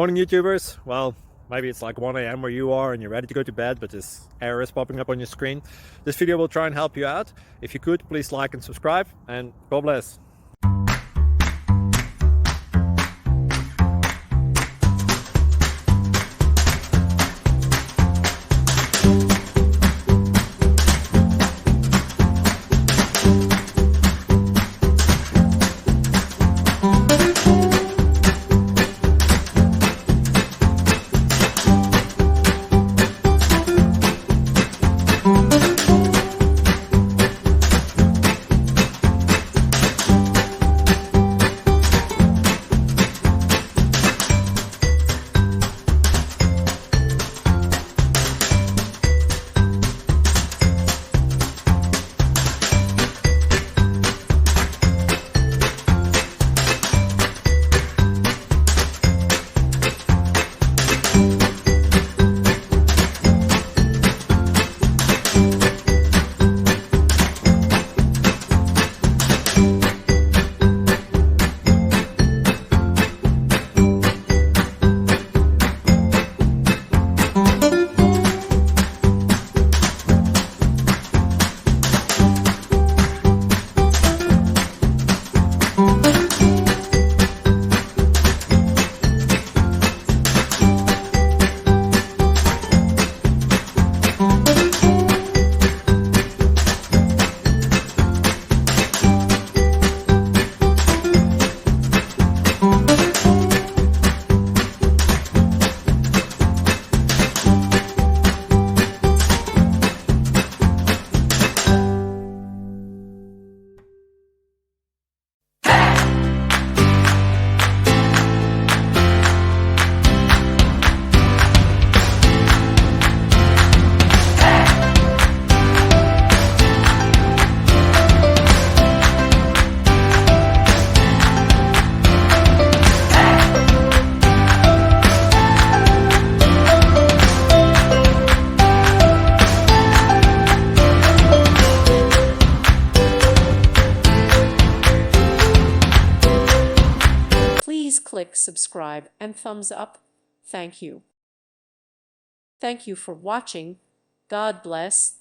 Morning YouTubers. Well, maybe it's like 1 a.m. where you are and you're ready to go to bed, but this error is popping up on your screen. This video will try and help you out. If you could, please like and subscribe, and God bless. Please click subscribe and thumbs up. Thank you. Thank you for watching. God bless.